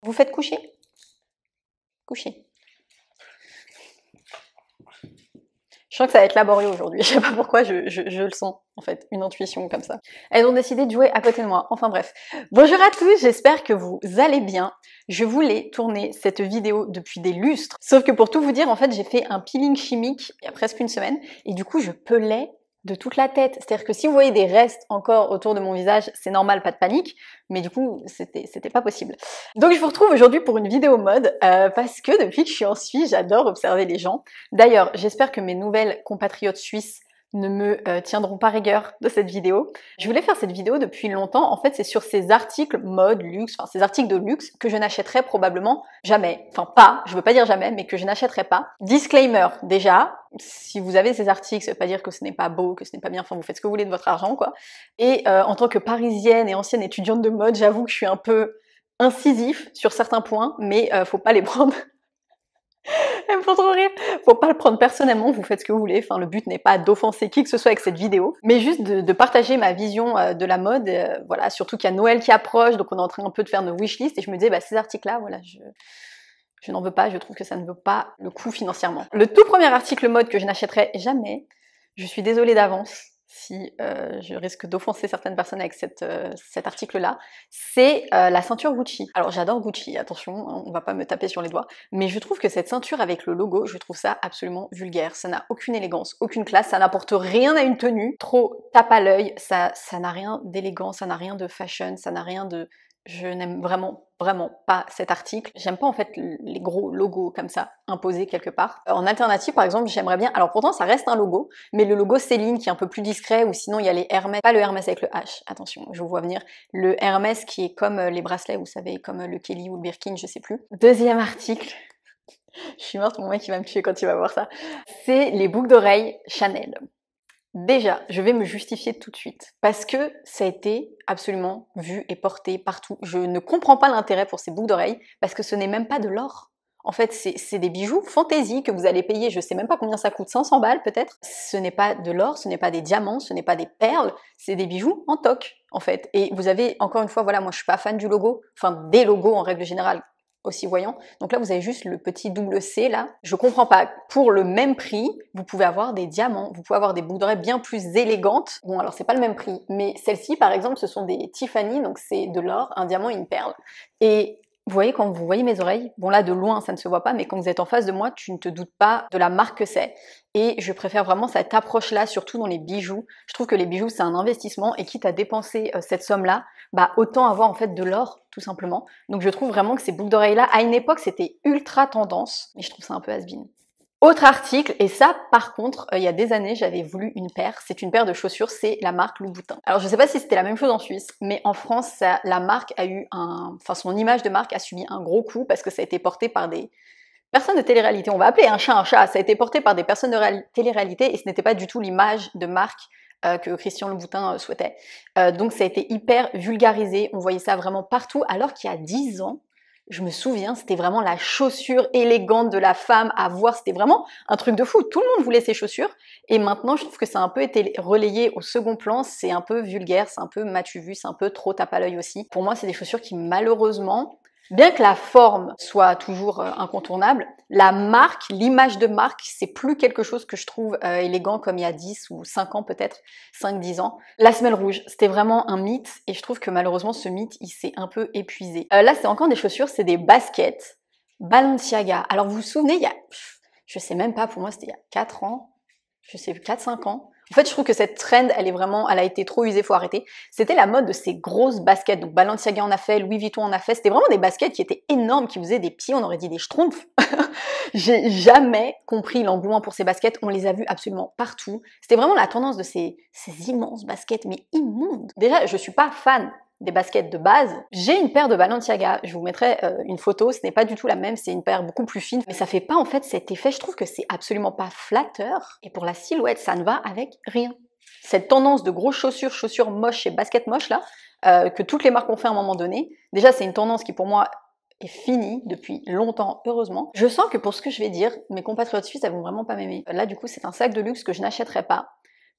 Vous faites coucher? Coucher. Je sens que ça va être laborieux aujourd'hui, je sais pas pourquoi, je le sens en fait, une intuition comme ça. Elles ont décidé de jouer à côté de moi, enfin bref. Bonjour à tous, j'espère que vous allez bien. Je voulais tourner cette vidéo depuis des lustres, sauf que pour tout vous dire, en fait j'ai fait un peeling chimique il y a presque une semaine, et du coup je pelais de toute la tête. C'est-à-dire que si vous voyez des restes encore autour de mon visage, c'est normal, pas de panique, mais du coup, c'était pas possible. Donc je vous retrouve aujourd'hui pour une vidéo mode, parce que depuis que je suis en Suisse, j'adore observer les gens. D'ailleurs, j'espère que mes nouvelles compatriotes suisses ne me tiendront pas rigueur de cette vidéo. Je voulais faire cette vidéo depuis longtemps. En fait, c'est sur ces articles mode, luxe, enfin ces articles de luxe que je n'achèterai probablement jamais. Enfin pas, je veux pas dire jamais, mais que je n'achèterai pas. Disclaimer, déjà, si vous avez ces articles, ça veut pas dire que ce n'est pas beau, que ce n'est pas bien, enfin vous faites ce que vous voulez de votre argent, quoi. Et en tant que parisienne et ancienne étudiante de mode, j'avoue que je suis un peu incisif sur certains points, mais faut pas les prendre... Elle me fait trop rire. Faut pas le prendre personnellement, vous faites ce que vous voulez. Enfin, le but n'est pas d'offenser qui que ce soit avec cette vidéo, mais juste de partager ma vision de la mode. Voilà, surtout qu'il y a Noël qui approche, donc on est en train un peu de faire nos wishlist, et je me disais, bah, ces articles-là, voilà, je n'en veux pas, je trouve que ça ne vaut pas le coup financièrement. Le tout premier article mode que je n'achèterai jamais, je suis désolée d'avance si je risque d'offenser certaines personnes avec cet article-là, c'est la ceinture Gucci. Alors j'adore Gucci, attention, on va pas me taper sur les doigts, mais je trouve que cette ceinture avec le logo, je trouve ça absolument vulgaire. Ça n'a aucune élégance, aucune classe, ça n'apporte rien à une tenue, trop tape à l'œil, ça n'a rien d'élégant, ça n'a rien de fashion, ça n'a rien de... Je n'aime vraiment pas cet article. J'aime pas en fait les gros logos comme ça, imposés quelque part. En alternative, par exemple, j'aimerais bien... Alors pourtant, ça reste un logo, mais le logo Céline qui est un peu plus discret, ou sinon il y a les Hermès. Pas le Hermès avec le H, attention, je vous vois venir. Le Hermès qui est comme les bracelets, vous savez, comme le Kelly ou le Birkin, je sais plus. Deuxième article. Je suis morte, mon mec il va me tuer quand il va voir ça. C'est les boucles d'oreilles Chanel. Déjà, je vais me justifier tout de suite, parce que ça a été absolument vu et porté partout. Je ne comprends pas l'intérêt pour ces boucles d'oreilles, parce que ce n'est même pas de l'or. En fait, c'est des bijoux fantaisie que vous allez payer, je sais même pas combien ça coûte, 500 balles peut-être. Ce n'est pas de l'or, ce n'est pas des diamants, ce n'est pas des perles, c'est des bijoux en toc, en fait. Et vous avez, encore une fois, voilà, moi je suis pas fan du logo, enfin des logos en règle générale, aussi voyant. Donc là, vous avez juste le petit double C là. Je comprends pas. Pour le même prix, vous pouvez avoir des diamants, vous pouvez avoir des boucles d'oreilles bien plus élégantes. Bon, alors c'est pas le même prix, mais celles-ci, par exemple, ce sont des Tiffany, donc c'est de l'or, un diamant et une perle. Et vous voyez, quand vous voyez mes oreilles, bon là de loin ça ne se voit pas, mais quand vous êtes en face de moi, tu ne te doutes pas de la marque que c'est. Et je préfère vraiment cette approche-là, surtout dans les bijoux. Je trouve que les bijoux c'est un investissement, et quitte à dépenser cette somme-là, bah autant avoir en fait de l'or, tout simplement. Donc je trouve vraiment que ces boucles d'oreilles-là, à une époque c'était ultra tendance, mais je trouve ça un peu has-been. Autre article, et ça par contre, il y a des années j'avais voulu une paire, c'est une paire de chaussures, c'est la marque Louboutin. Alors je sais pas si c'était la même chose en Suisse, mais en France, la marque a eu enfin son image de marque a subi un gros coup, parce que ça a été porté par des personnes de télé-réalité. On va appeler un chat, ça a été porté par des personnes de télé-réalité, et ce n'était pas du tout l'image de marque que Christian Louboutin souhaitait. Donc ça a été hyper vulgarisé, on voyait ça vraiment partout, alors qu'il y a 10 ans, je me souviens, c'était vraiment la chaussure élégante de la femme à voir, c'était vraiment un truc de fou, tout le monde voulait ces chaussures, et maintenant je trouve que ça a un peu été relayé au second plan, c'est un peu vulgaire, c'est un peu m'as-tu vu, c'est un peu trop tape à l'œil aussi. Pour moi, c'est des chaussures qui malheureusement, bien que la forme soit toujours incontournable, la marque, l'image de marque, c'est plus quelque chose que je trouve élégant comme il y a 10 ou 5 ans peut-être, 5-10 ans. La semelle rouge, c'était vraiment un mythe, et je trouve que malheureusement ce mythe, il s'est un peu épuisé. Là, c'est encore des chaussures, c'est des baskets Balenciaga. Alors vous vous souvenez, il y a, je sais même pas, pour moi c'était il y a 4 ans, je sais 4-5 ans. En fait, je trouve que cette trend, elle a été trop usée, faut arrêter. C'était la mode de ces grosses baskets. Donc Balenciaga en a fait, Louis Vuitton en a fait. C'était vraiment des baskets qui étaient énormes, qui faisaient des pieds, on aurait dit des schtroumpfs. J'ai jamais compris l'engouement pour ces baskets. On les a vues absolument partout. C'était vraiment la tendance de ces immenses baskets, mais immondes. Déjà, je suis pas fan des baskets de base. J'ai une paire de Balenciaga, je vous mettrai une photo, ce n'est pas du tout la même, c'est une paire beaucoup plus fine, mais ça fait pas en fait cet effet, je trouve que c'est absolument pas flatteur, et pour la silhouette, ça ne va avec rien. Cette tendance de grosses chaussures moches et baskets moches là, que toutes les marques ont fait à un moment donné, déjà c'est une tendance qui pour moi est finie depuis longtemps, heureusement. Je sens que pour ce que je vais dire, mes compatriotes suisses elles vont vraiment pas m'aimer. Là du coup c'est un sac de luxe que je n'achèterai pas,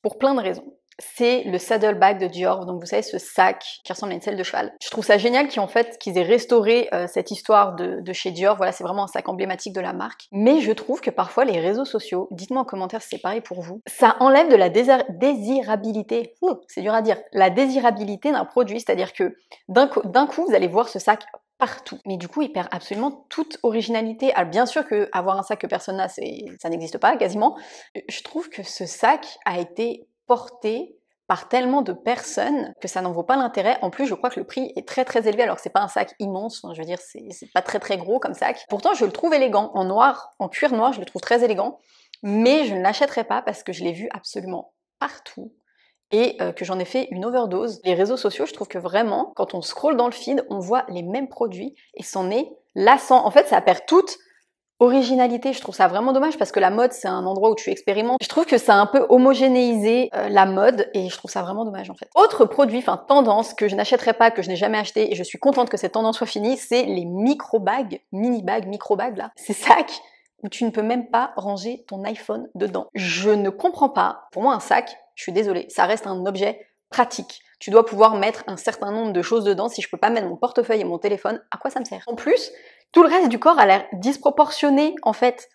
pour plein de raisons. c'est le saddlebag de Dior, donc vous savez ce sac qui ressemble à une selle de cheval. Je trouve ça génial qu'ils aient restauré cette histoire de chez Dior, voilà c'est vraiment un sac emblématique de la marque. Mais je trouve que parfois les réseaux sociaux, dites-moi en commentaire si c'est pareil pour vous, ça enlève de la désirabilité, c'est dur à dire, la désirabilité d'un produit, c'est-à-dire que d'un coup vous allez voir ce sac partout. Mais du coup, il perd absolument toute originalité. Alors bien sûr que avoir un sac que personne n'a, ça n'existe pas quasiment. Je trouve que ce sac a été porté par tellement de personnes que ça n'en vaut pas l'intérêt. En plus, je crois que le prix est très très élevé alors que c'est pas un sac immense. Enfin, je veux dire, c'est pas très très gros comme sac. Pourtant, je le trouve élégant. En noir, en cuir noir, je le trouve très élégant. Mais je ne l'achèterai pas parce que je l'ai vu absolument partout. Et que j'en ai fait une overdose. Les réseaux sociaux, je trouve que vraiment, quand on scrolle dans le feed, on voit les mêmes produits et c'en est lassant. En fait, ça perd toute originalité. Je trouve ça vraiment dommage parce que la mode, c'est un endroit où tu expérimentes. Je trouve que ça a un peu homogénéisé la mode et je trouve ça vraiment dommage en fait. Autre produit, enfin tendance que je n'achèterai pas, que je n'ai jamais acheté et je suis contente que cette tendance soit finie, c'est les micro-bags, mini-bags, micro-bags là. Ces sacs où tu ne peux même pas ranger ton iPhone dedans. Je ne comprends pas. Pour moi, un sac, je suis désolée, ça reste un objet pratique. Tu dois pouvoir mettre un certain nombre de choses dedans. Si je peux pas mettre mon portefeuille et mon téléphone, à quoi ça me sert? En plus, tout le reste du corps a l'air disproportionné en fait.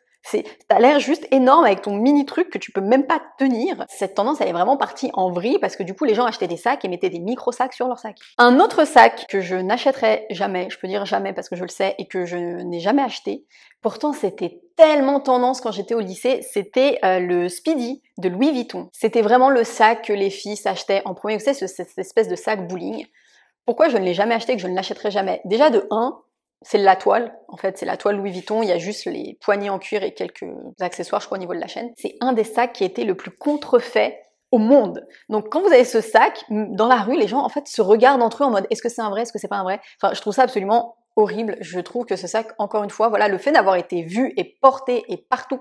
T'as l'air juste énorme avec ton mini truc que tu peux même pas tenir. Cette tendance, elle est vraiment partie en vrille parce que du coup, les gens achetaient des sacs et mettaient des micro-sacs sur leurs sacs. Un autre sac que je n'achèterai jamais, je peux dire jamais parce que je le sais et que je n'ai jamais acheté, pourtant c'était tellement tendance quand j'étais au lycée, c'était le Speedy de Louis Vuitton. C'était vraiment le sac que les filles s'achetaient en premier. Vous savez, cette espèce de sac bowling. Pourquoi je ne l'ai jamais acheté et que je ne l'achèterai jamais? Déjà de 1, c'est la toile, en fait, c'est la toile Louis Vuitton, il y a juste les poignées en cuir et quelques accessoires, je crois, au niveau de la chaîne. C'est un des sacs qui a été le plus contrefait au monde. Donc quand vous avez ce sac, dans la rue, les gens, en fait, se regardent entre eux en mode « est-ce que c'est un vrai, est-ce que c'est pas un vrai ?» Enfin, je trouve ça absolument horrible. Je trouve que ce sac, encore une fois, voilà, le fait d'avoir été vu et porté et partout,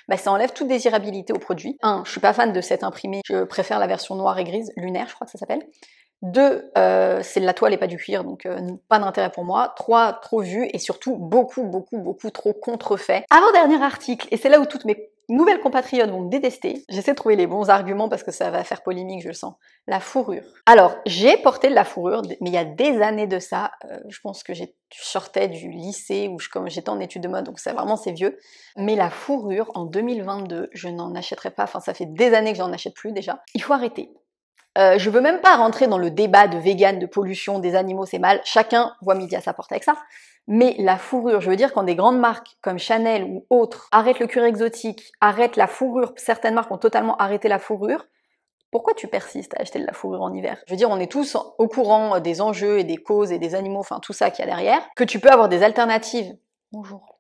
bah, ça enlève toute désirabilité au produit. Je suis pas fan de cet imprimé, je préfère la version noire et grise, lunaire, je crois que ça s'appelle. 2, c'est de la toile et pas du cuir, donc pas d'intérêt pour moi. 3, trop vu et surtout beaucoup trop contrefait. Avant-dernier article, et c'est là où toutes mes nouvelles compatriotes vont me détester. J'essaie de trouver les bons arguments parce que ça va faire polémique, je le sens. La fourrure. Alors, j'ai porté de la fourrure, mais il y a des années de ça. Je pense que je sortais du lycée ou j'étais en études de mode, donc c'est vieux. Mais la fourrure, en 2022, je n'en achèterai pas. Enfin, ça fait des années que j'en achète plus déjà. Il faut arrêter. Je veux même pas rentrer dans le débat de vegan, de pollution, des animaux c'est mal, chacun voit midi à sa porte avec ça. Mais la fourrure, je veux dire quand des grandes marques comme Chanel ou autres arrêtent le cuir exotique, arrêtent la fourrure, certaines marques ont totalement arrêté la fourrure, pourquoi tu persistes à acheter de la fourrure en hiver? Je veux dire, on est tous au courant des enjeux et des causes et des animaux, enfin tout ça qu'il y a derrière, que tu peux avoir des alternatives. Bonjour.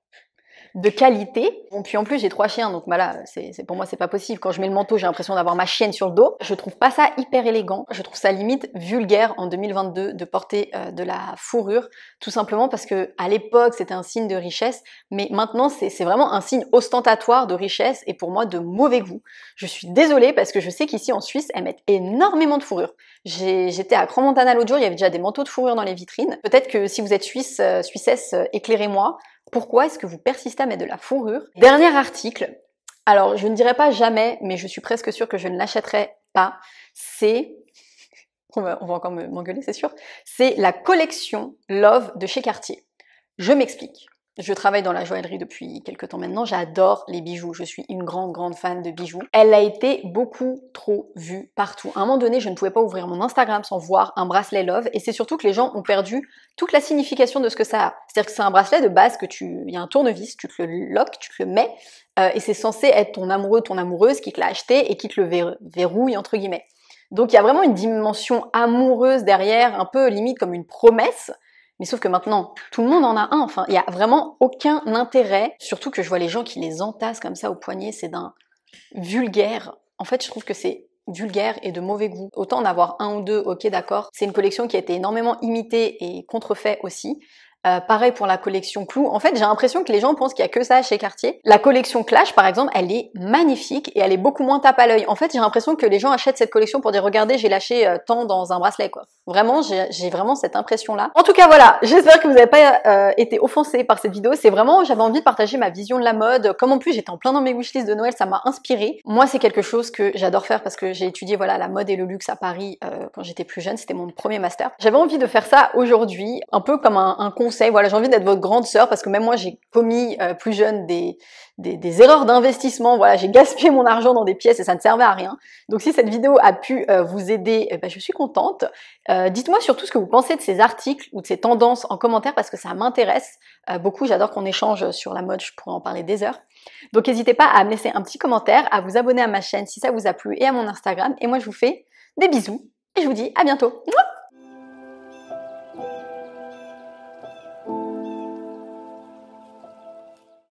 De qualité. Bon, puis en plus j'ai 3 chiens, donc voilà, pour moi c'est pas possible. Quand je mets le manteau, j'ai l'impression d'avoir ma chienne sur le dos. Je trouve pas ça hyper élégant. Je trouve ça limite vulgaire en 2022 de porter de la fourrure, tout simplement parce que à l'époque c'était un signe de richesse, mais maintenant c'est vraiment un signe ostentatoire de richesse et pour moi de mauvais goût. Je suis désolée parce que je sais qu'ici en Suisse elles mettent énormément de fourrure. J'étais à Crans-Montana l'autre jour, il y avait déjà des manteaux de fourrure dans les vitrines. Peut-être que si vous êtes suissesse, éclairez-moi. Pourquoi est-ce que vous persistez à mettre de la fourrure? Dernier article, alors je ne dirais pas jamais, mais je suis presque sûre que je ne l'achèterai pas, c'est, on va encore m'engueuler c'est sûr, c'est la collection Love de chez Cartier. Je m'explique. Je travaille dans la joaillerie depuis quelques temps maintenant, j'adore les bijoux, je suis une grande fan de bijoux. Elle a été beaucoup trop vue partout. À un moment donné, je ne pouvais pas ouvrir mon Instagram sans voir un bracelet Love et c'est surtout que les gens ont perdu toute la signification de ce que ça a. C'est-à-dire que c'est un bracelet de base il y a un tournevis, tu te le loques, tu te le mets et c'est censé être ton amoureux, ton amoureuse qui te l'a acheté et qui te le verrouille entre guillemets. Donc il y a vraiment une dimension amoureuse derrière, un peu limite comme une promesse. Mais sauf que maintenant, tout le monde en a un. Enfin, il y a vraiment aucun intérêt. Surtout que je vois les gens qui les entassent comme ça au poignet, c'est d'un vulgaire. En fait, je trouve que c'est vulgaire et de mauvais goût. Autant en avoir un ou deux, ok d'accord. C'est une collection qui a été énormément imitée et contrefait aussi. Pareil pour la collection Clou. En fait, j'ai l'impression que les gens pensent qu'il y a que ça chez Cartier. La collection Clash, par exemple, elle est magnifique et elle est beaucoup moins tape à l'œil. En fait, j'ai l'impression que les gens achètent cette collection pour dire regardez, j'ai lâché tant dans un bracelet, quoi. Vraiment, j'ai vraiment cette impression-là. En tout cas, voilà, j'espère que vous n'avez pas été offensés par cette vidéo. C'est vraiment, j'avais envie de partager ma vision de la mode. Comme en plus, j'étais en plein dans mes wishlists de Noël, ça m'a inspirée. Moi, c'est quelque chose que j'adore faire parce que j'ai étudié voilà la mode et le luxe à Paris quand j'étais plus jeune. C'était mon premier master. J'avais envie de faire ça aujourd'hui, un peu comme un conseil. Voilà, j'ai envie d'être votre grande sœur parce que même moi, j'ai commis plus jeune des erreurs d'investissement. Voilà, j'ai gaspillé mon argent dans des pièces et ça ne servait à rien. Donc si cette vidéo a pu vous aider, je suis contente. Dites-moi surtout ce que vous pensez de ces articles ou de ces tendances en commentaire parce que ça m'intéresse beaucoup. J'adore qu'on échange sur la mode, je pourrais en parler des heures. Donc n'hésitez pas à me laisser un petit commentaire, à vous abonner à ma chaîne si ça vous a plu et à mon Instagram. Et moi je vous fais des bisous et je vous dis à bientôt. Mouah.